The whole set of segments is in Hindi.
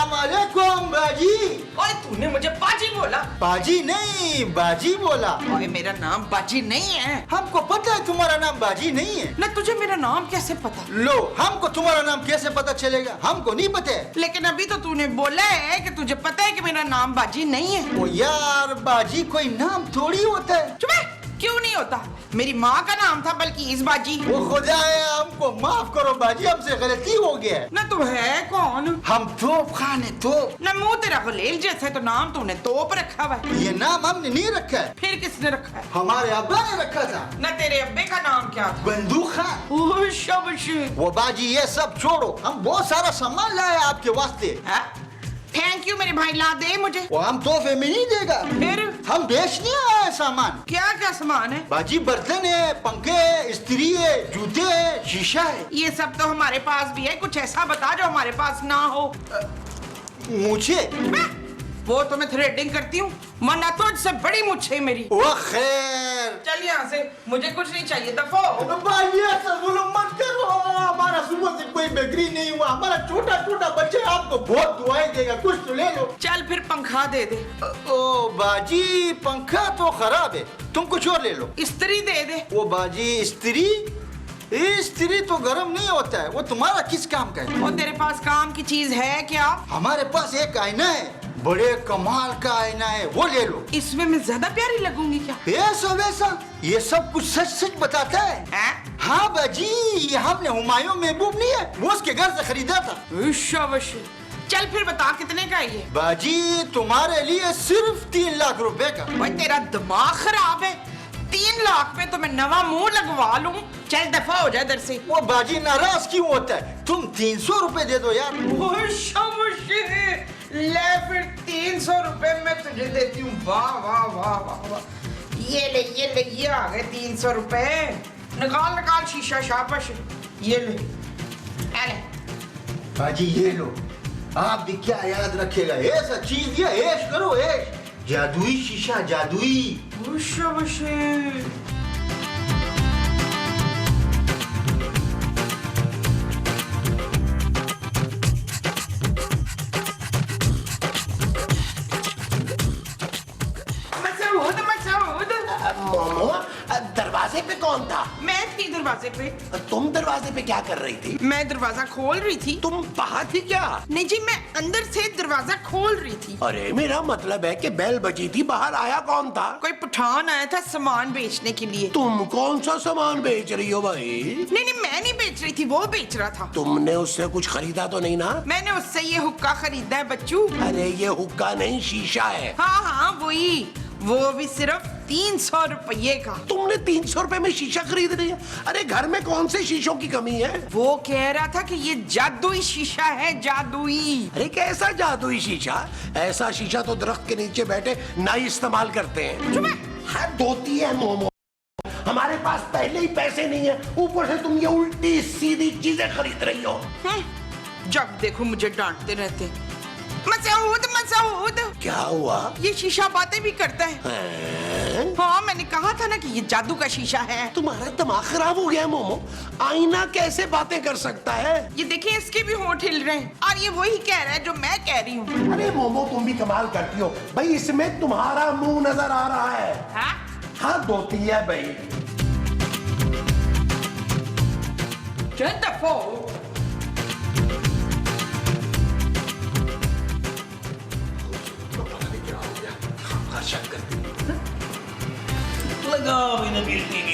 अस्सलाम वालेकुम बाजी। ओए तूने मुझे बाजी बोला? बाजी नहीं, बाजी बोला। ओए मेरा नाम बाजी नहीं है। हमको पता है तुम्हारा नाम बाजी नहीं है। ना तुझे मेरा नाम कैसे पता? लो, हमको तुम्हारा नाम कैसे पता चलेगा? हमको नहीं पता है। लेकिन अभी तो तूने बोला है कि तुझे पता है कि मेरा नाम बाजी नहीं है। ओ यार, बाजी कोई नाम थोड़ी होता है। चुप है, क्यों नहीं होता? मेरी माँ का नाम था बल्कि इस बाजी। वो खुदा है, हमको माफ करो बाजी, हमसे गलती हो गया है। ना तू है कौन? हम तोप खान है, तोप। ना मुंह तेरा गुलेल जैसा है तो नाम तूने तोप रखा हुआ है। ये नाम हमने नहीं रखा है, फिर किसने रखा है? हमारे अब्बा ने रखा था। ना तेरे अब्बे का नाम क्या था? बंदूक खान। ओह शाबाश। वो बाजी ये सब छोड़ो, हम बहुत सारा सामान लाए आपके वास्ते। थैंक यू मेरे भाई, ला दे मुझे। वो हम तोहफे में नहीं देगा, फिर हम बेचने आए सामान। क्या क्या सामान है? बाजी बर्तन है, पंखे है, स्त्री है, जूते है, शीशा है। ये सब तो हमारे पास भी है, कुछ ऐसा बता जो हमारे पास ना हो। मुझे वो तो मैं थ्रेडिंग करती हूँ, वरना तुझसे बड़ी मुझे मेरी। वो खैर, चल यहाँ से, मुझे कुछ नहीं चाहिए, दफा हो। भाई ऐसा जुल्म मत करो, हमारा सुबह से कोई बिक्री नहीं हुआ, हमारा छोटा छोटा बच्चा आपको बहुत दुआएं देगा, कुछ तो ले लो। चल फिर पंखा दे दे। ओ बाजी, पंखा तो खराब है, तुम कुछ और ले लो। इस्त्री दे दे। वो बाजी, स्त्री तो गर्म नहीं होता है, वो तुम्हारा किस काम का है? और तेरे पास काम की चीज है क्या? हमारे पास एक आईना है, बड़े कमाल का आईना है, वो ले लो। इसमें मैं ज्यादा प्यारी लगूंगी क्या? ऐसा वैसा, ये सब कुछ सच सच बताता है। हाँ बाजी, ये हमने हुमायूं महबूब नहीं है, वो उसके घर से खरीदा था। शाबाश। चल फिर बता कितने का है ये? बाजी तुम्हारे लिए सिर्फ 3 लाख रुपए का। भाई तेरा दिमाग खराब है, 3 लाख में तो मैं नवा मुंह लगवा लूं। चल दफा हो जा इधर से। वो बाजी नाराज क्यों होता है? तुम 300 रुपए दे दो यार। ले फिर 300 रुपए मैं तुझे देती हूँ। वाह वाह वाह वाह वाह, ये ले ये आ गए 300 रुपए। निकाल निकाल शीशा, शाबाश। ये ले बाजी ये लो, आप भी क्या याद रखेगा, ऐसा चीज ये ऐश करो, ऐश। जादुई शीशा, जादुई। शाबाश। मोमो, दरवाजे पे कौन था? मैं थी दरवाजे पे। तुम दरवाजे पे क्या कर रही थी? मैं दरवाजा खोल रही थी। तुम बाहर थी क्या? नहीं जी, मैं अंदर से दरवाजा खोल रही थी। अरे मेरा मतलब है कि बेल बजी थी, बाहर आया कौन था? कोई पठान आया था सामान बेचने के लिए। तुम कौन सा सामान बेच रही हो भाई? नहीं मैं नहीं बेच रही थी, वो बेच रहा था। तुमने उससे कुछ खरीदा तो नहीं ना? मैंने उससे ये हुक्का खरीदा है बच्चू। अरे ये हुक्का नहीं, शीशा है। हाँ वही, वो भी सिर्फ 300 रुपये का। तुमने 300 रुपए में शीशा खरीद रही है? अरे घर में कौन से शीशों की कमी है? वो कह रहा था कि ये जादुई शीशा है, जादुई। अरे कैसा जादुई शीशा? ऐसा शीशा तो दरख्त के नीचे बैठे नाई इस्तेमाल करते हैं। हद होती है मोमो, हमारे पास पहले ही पैसे नहीं है, ऊपर से तुम ये उल्टी सीधी चीजें खरीद रही हो। जब देखो मुझे डांटते रहते। मसूद मसूद, क्या हुआ? ये शीशा बातें भी करता है। हाँ मैंने कहा था ना कि ये जादू का शीशा है। तुम्हारा दिमाग खराब हो गया है मोमो, आईना कैसे बातें कर सकता है? ये देखिए इसके भी होंठ हिल रहे हैं और ये वही कह रहा है जो मैं कह रही हूँ। अरे मोमो तुम भी कमाल करती हो भाई, इसमें तुम्हारा मुंह नजर आ रहा है। हाँ धोती है भाई। लगा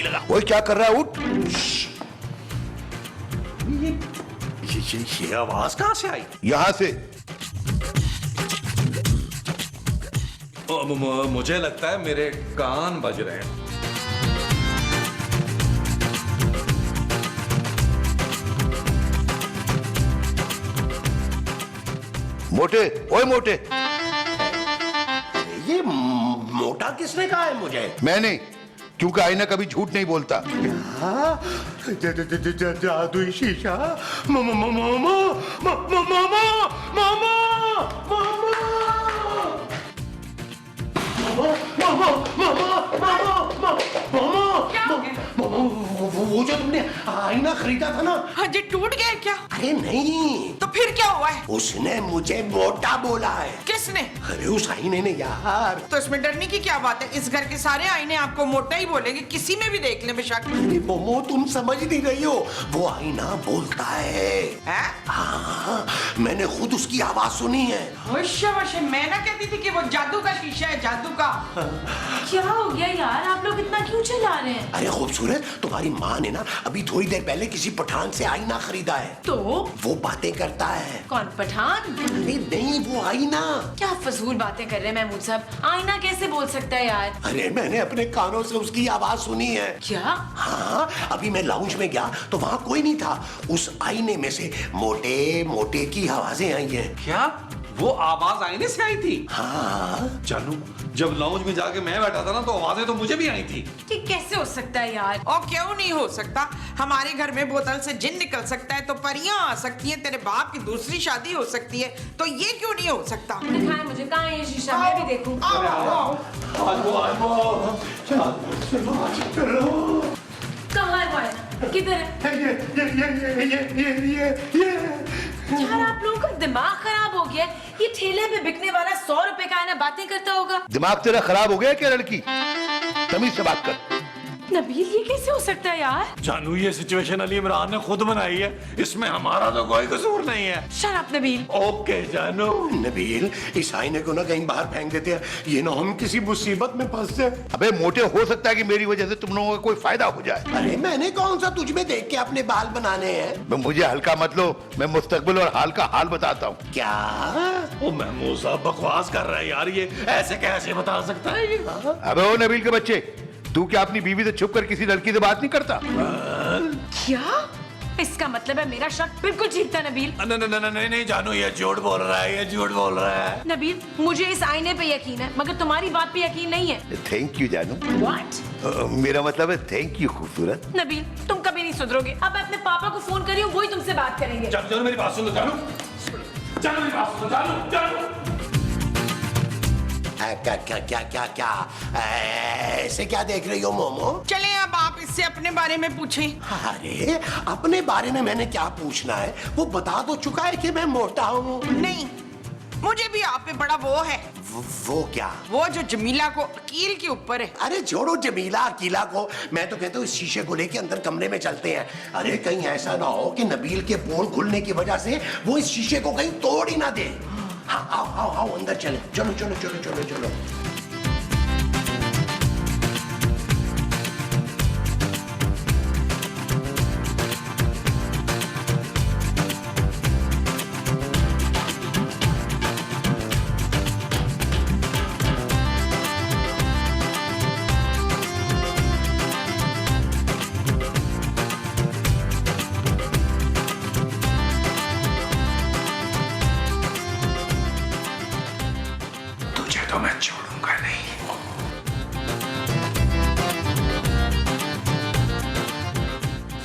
लगा। वो क्या कर रहा है? उठ। ये आवाज कहाँ से आई? यहां से। मुझे लगता है मेरे कान बज रहे हैं। मोटे, ओए मोटे। ये मोटा किसने कहा है मुझे? मैंने, क्योंकि आईना कभी झूठ नहीं बोलता। जादुई शीशा। मामा मामा मामा मामा मामा मामा मामा मामा मामा वो जो तुमने आईना खरीदा था ना, हाँ जी, टूट गया है क्या? अरे नहीं, तो फिर क्या हुआ है? उसने मुझे मोटा बोला है। किसने? अरे उस आईने ने यार। तो इसमें डरने की क्या बात है? इस घर के सारे आईने आपको मोटा ही बोलेंगे, किसी में भी देख ले बेशक। अरे मोमो, तुम समझ नहीं रही हो, वो आईना बोलता है। हाँ, मैंने खुद उसकी आवाज सुनी है। मैं ना कहती थी कि वो जादू का शीशा है, जादू का। क्या हो गया यार, आप लोग इतना क्यों चिल्ला रहे हैं? अरे खूबसूरत, तुम्हारी माँ ने ना अभी थोड़ी देर पहले किसी पठान से आईना खरीदा है। तो वो बातें करता है। कौन, पठान? अरे नहीं, वो आईना। क्या फजूल बातें कर रहे हैं महमूद साहब, आईना कैसे बोल सकता है यार? अरे मैंने अपने कानों से उसकी आवाज सुनी है। क्या? हाँ, अभी मैं लाउंज में गया तो वहाँ कोई नहीं था। उस आईने में से मोटे मोटे की आवाजें आई हैं। क्या वो आवाज आईने से आई थी? हाँ। जानू, जब लाउंज में जाके मैं बैठा था ना, तो आवाजें तो मुझे भी आई थी। ये कैसे हो सकता है यार? और क्यों नहीं हो सकता? हमारे घर में बोतल से जिन निकल सकता है तो परियां आ सकती हैं, तेरे बाप की दूसरी शादी हो सकती है, तो ये क्यों नहीं हो सकता? दिखाएं मुझे, कहाँ है ये शीशा, मैं भी देखूं। कहाँ है वो आईना? किधर है? यार आप लोगों का दिमाग खराब हो गया है। ये ठेले पे बिकने वाला 100 रुपए का आईना बातें करता होगा। दिमाग तेरा खराब हो गया क्या लड़की? तमीज से बात कर। नबील, ये कैसे हो सकता है यार? जानू, ये सिचुएशन अली इमरान ने खुद बनाई है, इसमें हमारा तो कोई कसूर नहीं है। Shut up Nabeel. ओके जानू। नबील, इस आईने को ना कहीं बाहर फेंक देते हैं, ये ना हम किसी मुसीबत में फंस जाए। अबे मोटे, हो सकता है कि मेरी वजह से तुम लोगों का कोई फायदा हो जाए। अरे मैंने कौन सा तुझ में देख के अपने बाल बनाने हैं? मुझे हल्का मत लो, मैं मुस्तकबिल और हाल का हाल बताता हूँ। क्या? ओ महमूद साहब बकवास कर रहा है यार, ये ऐसे कैसे बता सकता है ये? अबे ओ नबील के बच्चे, तू क्या अपनी बीवी से छुप कर किसी लड़की से बात नहीं करता? क्या? इसका मतलब है मेरा शक बिल्कुल ठीक था नबील। नहीं जानू, ये झूठ बोल रहा है, ये झूठ बोल रहा है। नबील, मुझे इस आईने पे यकीन है, मगर तुम्हारी बात पे यकीन नहीं है। थैंक यू जानू। व्हाट? मेरा मतलब है थैंक यू खूबसूरत। नबील, तुम कभी नहीं सुधरोगे। अब मैं अपने पापा को फोन कर रही हूँ, वही तुमसे बात करेंगे। जानू मेरी बात सुन लो, जानू मेरी बात सुन लो, जानू। क्या क्या क्या क्या क्या ऐसे क्या देख रही हो मोमो? चले अब आप इससे अपने बारे में पूछें। अरे अपने बारे में मैंने क्या पूछना है, वो बता तो चुका है कि मैं मोटा हूँ। नहीं, मुझे भी आप पे बड़ा वो है। वो क्या? वो जो जमीला को अकील के ऊपर है। अरे छोड़ो जमीला अकीला को, मैं तो कहता हूँ इस शीशे को लेके अंदर कमरे में चलते हैं। अरे कहीं ऐसा ना हो कि नबील के पोल खुलने की वजह से वो इस शीशे को कहीं तोड़ ही ना दे। हाँ, आओ आओ आओ अंदर चले, चलो चलो चलो चलो चलो। तुझे तो मैं छोड़ूंगा नहीं।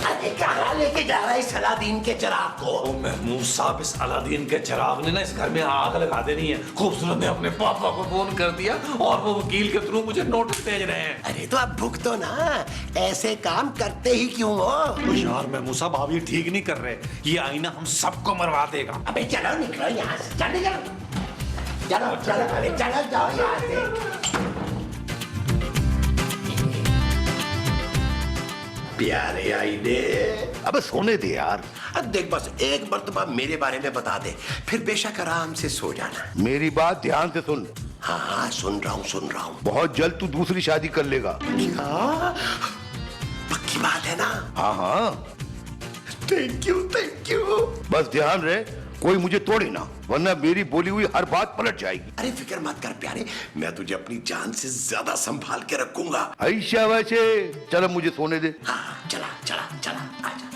अरे कहाँ लेके जा रहा है इस अलादीन के चिराग को? ओ महमूद साहब, इस अलादीन के चिराग ने ना इस घर में आग लगा देनी है। खूबसूरत ने अपने पापा को फोन कर दिया और वो वकील के थ्रू मुझे नोटिस भेज रहे हैं। अरे तो अब भुगतो तो ना, ऐसे काम करते ही क्यों हो? तो यार महमूद साहब, आप ये ठीक नहीं कर रहे, ये आईना हम सबको मरवा देगा। अबे चलो निकलो यहाँ से, चलो चलो चलो चलो, अरे चलो जाओ यहाँ से। प्यारे आईने, अबे सोने दे यार। अब देख, बस एक मर्तबा मेरे बारे में बता दे, फिर बेशक आराम से सो जाना। मेरी बात ध्यान से सुन। हाँ हाँ सुन रहा हूँ सुन रहा हूँ। बहुत जल्द तू दूसरी शादी कर लेगा। क्या? पक्की बात है ना? हाँ हाँ, थैंक यू थैंक यू। बस ध्यान रहे कोई मुझे तोड़े ना, वरना मेरी बोली हुई हर बात पलट जाएगी। अरे फिक्र मत कर प्यारे, मैं तुझे अपनी जान से ज्यादा संभाल के रखूंगा। ऐशा वैसे, चलो मुझे सोने दे। हाँ चला चला चला, आजा।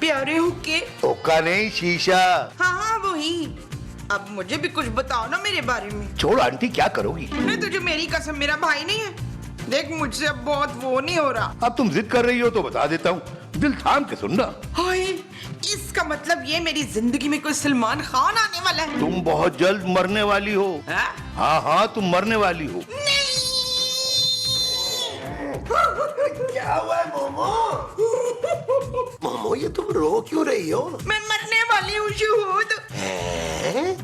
प्यारे हुक्के। हुक्का नहीं, शीशा। हाँ हाँ वही। अब मुझे भी कुछ बताओ ना मेरे बारे में। छोड़ आंटी, क्या करोगी? मैं तुझे मेरी कसम, मेरा भाई नहीं है। देख मुझसे अब बहुत वो नहीं हो रहा। अब तुम जिद कर रही हो तो बता देता हूँ, दिल थाम के सुनना। हाय, इसका मतलब ये मेरी जिंदगी में कोई सलमान खान आने वाला है। तुम बहुत जल्द मरने वाली हो। हाँ? हाँ हाँ, तुम मरने वाली हो। क्या हुआ है मोमो? मोमो, ये तुम रो क्यों रही हो? मैं मरने वाली हूँ शहूद।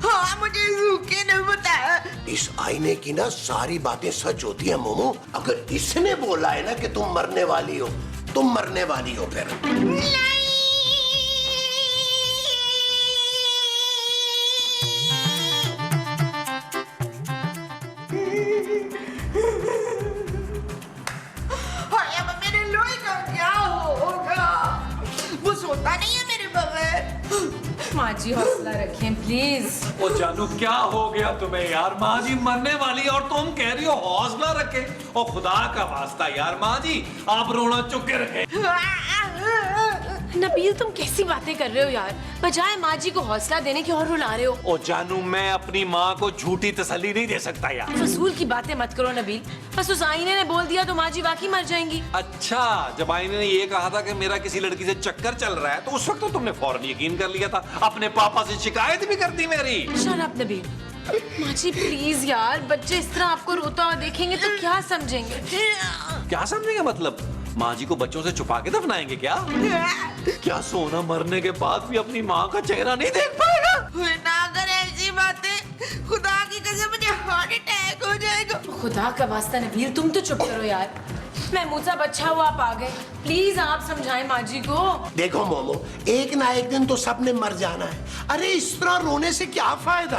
हाँ, मुझे हुक्के ने बताया। इस आईने की ना सारी बातें सच होती है मोमो। अगर इसने बोला है ना कि तुम मरने वाली हो, तुम मरने वाली हो फिर। हाय, अब मेरे लोही का क्या होगा? वो सोता नहीं है मेरे बगैर। माँ जी हौसला रखें प्लीज। ओ जानू, क्या हो गया तुम्हें यार? माँ जी मरने वाली है और तुम कह रही हो हौसला रखे। ओ खुदा का वास्ता यार, माँ जी आप रोना चुप के रखे। नबील, तुम कैसी बातें कर रहे हो यार? बजाय माँ जी को हौसला देने की और रुला रहे हो। ओ जानू, मैं अपनी माँ को झूठी तसल्ली नहीं दे सकता यार। फजूल की बातें मत करो नबील। बस उस आईने ने बोल दिया तो माँ जी वाकई मर जाएंगी। अच्छा, जब आईने ने ये कहा था कि मेरा किसी लड़की से चक्कर चल रहा है तो उस वक्त तो तुमने फौरन यकीन कर लिया था। अपने पापा से शिकायत भी कर दी मेरी। Shut up Nabeel. माँ जी प्लीज यार, बच्चे इस तरह आपको रोता हुआ देखेंगे तो क्या समझेंगे? क्या समझेंगे मतलब? माँ जी को बच्चों से छुपा के दफनाएंगे क्या? क्या सोना मरने के बाद भी अपनी माँ का चेहरा नहीं देख पाएगा? ना अगर ऐसी बातें, खुदा की कसम मुझे हार्ट अटैक हो जाएगा। खुदा का वास्ता नबील, तुम तो चुप करो यार। महमूद साहब अच्छा हुआ आप आ गए। प्लीज आप समझाएं माँ जी को। देखो मोमो, एक ना एक दिन तो सबने मर जाना है। अरे इस तरह रोने से क्या फायदा?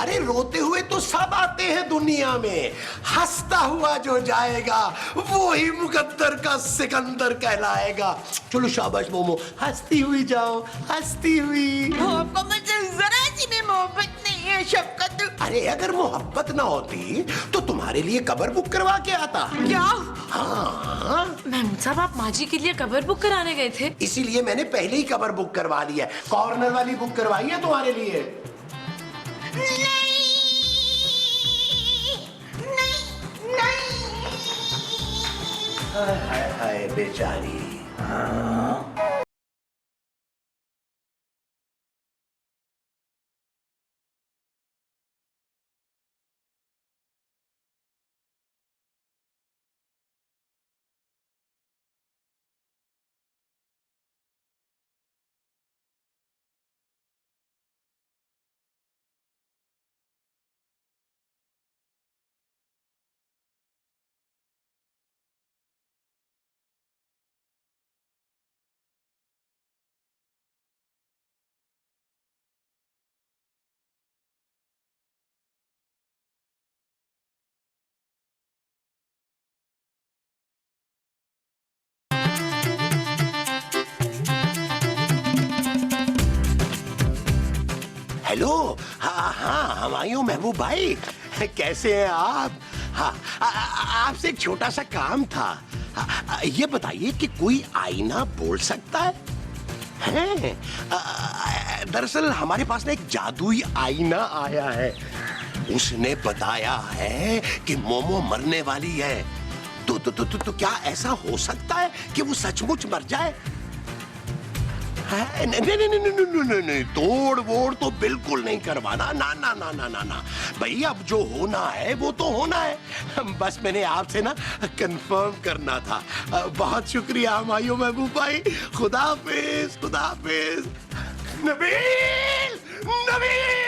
अरे रोते हुए तो सब आते हैं दुनिया में। हंसता हुआ जो जाएगा वो ही मुकद्दर का सिकंदर कहलाएगा। चलो शाबाश मोमो, हंसती हुई जाओ, हंसती हुई। आपको मुझसे जरा सी भी मोहब्बत नहीं है शफकत। अरे अगर मोहब्बत ना होती तो तुम्हारे लिए कब्र बुक करवा के आता। क्या? हाँ, महमूद साहब, आप माँ जी के लिए कब्र बुक कराने गए थे? इसीलिए मैंने पहले ही कब्र बुक करवा ली है। कॉर्नर वाली बुक करवाई है तुम्हारे लिए। हाय हाय बेचारी। हेलो, हाँ हाँ, हमायूं महबूब भाई, कैसे हैं आप? हाँ, आपसे एक छोटा सा काम था। ये बताइए कि कोई आईना बोल सकता है? हैं? दरअसल हमारे पास ना एक जादुई आईना आया है। उसने बताया है कि मोमो मरने वाली है। तो क्या ऐसा हो सकता है कि वो सचमुच मर जाए? नहीं, तोड़ वोड़ तो बिल्कुल नहीं करवाना। ना ना ना ना ना ना भाई, अब जो होना है वो तो होना है। बस मैंने आपसे ना कंफर्म करना था। बहुत शुक्रिया हमायूं महबूब भाई। खुदा हाफिज, खुदा हाफिज। नबील, नबील,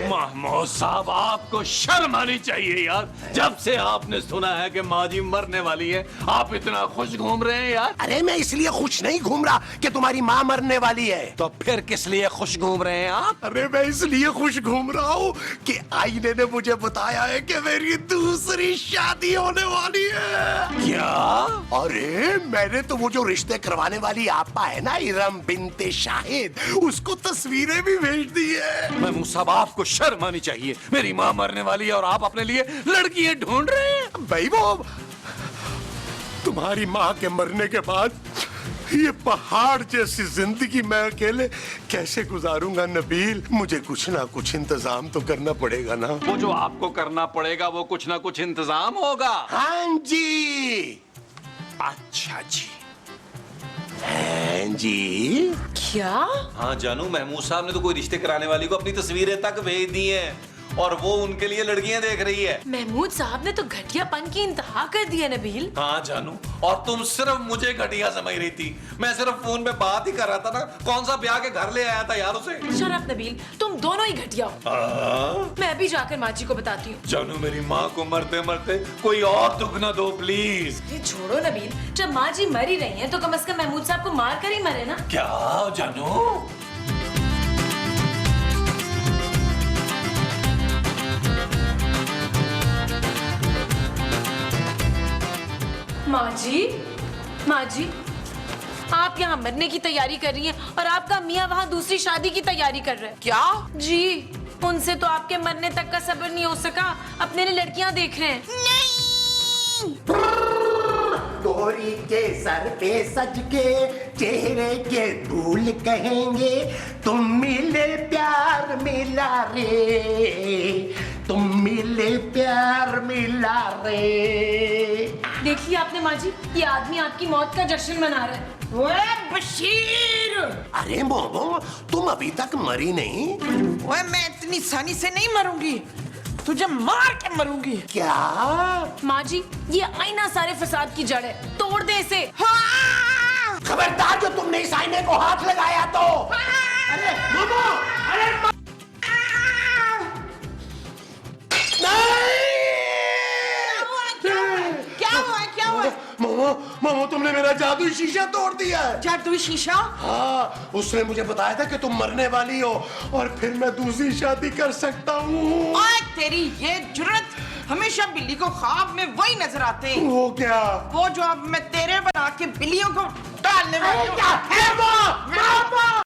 महमूद साहब, आपको शर्म आनी चाहिए यार। जब से आपने सुना है कि माँ जी मरने वाली है, आप इतना खुश घूम रहे हैं यार। अरे मैं इसलिए खुश नहीं घूम रहा कि तुम्हारी माँ मरने वाली है। तो फिर किस लिए खुश घूम रहे हैं आप? अरे मैं इसलिए खुश घूम रहा हूँ कि आईने ने मुझे बताया है कि मेरी दूसरी शादी होने वाली है। क्या? अरे मैंने तो वो जो रिश्ते करवाने वाली आपा है ना, इरम बिनते शाहिद, उसको तस्वीरें भी भेज दी है। महमूद साहब, आपको शर्म आनी चाहिए। मेरी माँ मरने वाली है और आप अपने लिए लड़कियां ढूंढ रहे हैं। भाई वो तुम्हारी माँ के मरने के बाद ये पहाड़ जैसी जिंदगी मैं अकेले कैसे गुजारूंगा नबील? मुझे कुछ ना कुछ इंतजाम तो करना पड़ेगा ना। वो जो आपको करना पड़ेगा वो कुछ ना कुछ इंतजाम होगा। हाँ जी। अच्छा जी। हाँ जी। क्या? हाँ जानू, महमूद साहब ने तो कोई रिश्ते कराने वाली को अपनी तस्वीरें तक भेज दी हैं और वो उनके लिए लड़कियां देख रही है। महमूद साहब ने तो घटियापन की इंतहा कर दी है नबील। हाँ जानू, और तुम सिर्फ मुझे घटिया समझ रही थी। मैं सिर्फ फोन पे बात ही कर रहा था ना। कौन सा ब्याह के घर ले आया था यार उसे। शरफ नबील, तुम दोनों ही घटिया हो। मैं अभी जाकर माँ जी को बताती हूँ। जानू, मेरी माँ को मरते मरते कोई और दुख ना दो प्लीज। ये छोड़ो नबील, जब माँ जी मर ही रही हैं तो कम से कम महमूद साहब को मार कर ही मरे ना। क्या जानू? माँ जी, आप यहाँ मरने की तैयारी कर रही हैं और आपका मियाँ वहाँ दूसरी शादी की तैयारी कर रहे हैं। क्या? जी, उनसे तो आपके मरने तक का सब्र नहीं हो सका, अपने लिए लड़कियाँ देख रहे हैं। गोरी के सर पे सज के चेहरे के धूल कहेंगे, तुम मिले प्यार मिला रे, तुम मिले प्यार मिला रे। देखिए आपने माँ जी, ये आदमी आपकी मौत का जश्न मना रहा है। ओए बशीर! अरे मोमो, तुम अभी तक मरी नहीं? ओए मैं इतनी आसानी से नहीं मरूंगी, तुझे मार के मरूंगी। क्या? माँ जी, ये आईना सारे फसाद की जड़ है, तोड़ दे इसे। हाँ! खबरदार जो तुमने इस आईने को हाथ लगाया तो। अरे मोमो, अरे क्या हुआ? मोमो, तुमने मेरा जादुई शीशा तोड़ दिया है। जादुई शीशा? हाँ, उसने मुझे बताया था कि तुम मरने वाली हो और फिर मैं दूसरी शादी कर सकता हूँ। ओए तेरी ये जुर्रत! हमेशा बिल्ली को ख्वाब में वही नजर आते हैं। वो क्या? वो जो अब मैं तेरे बना के बिल्लियों को डालने वाली हूँ। क्या है वो?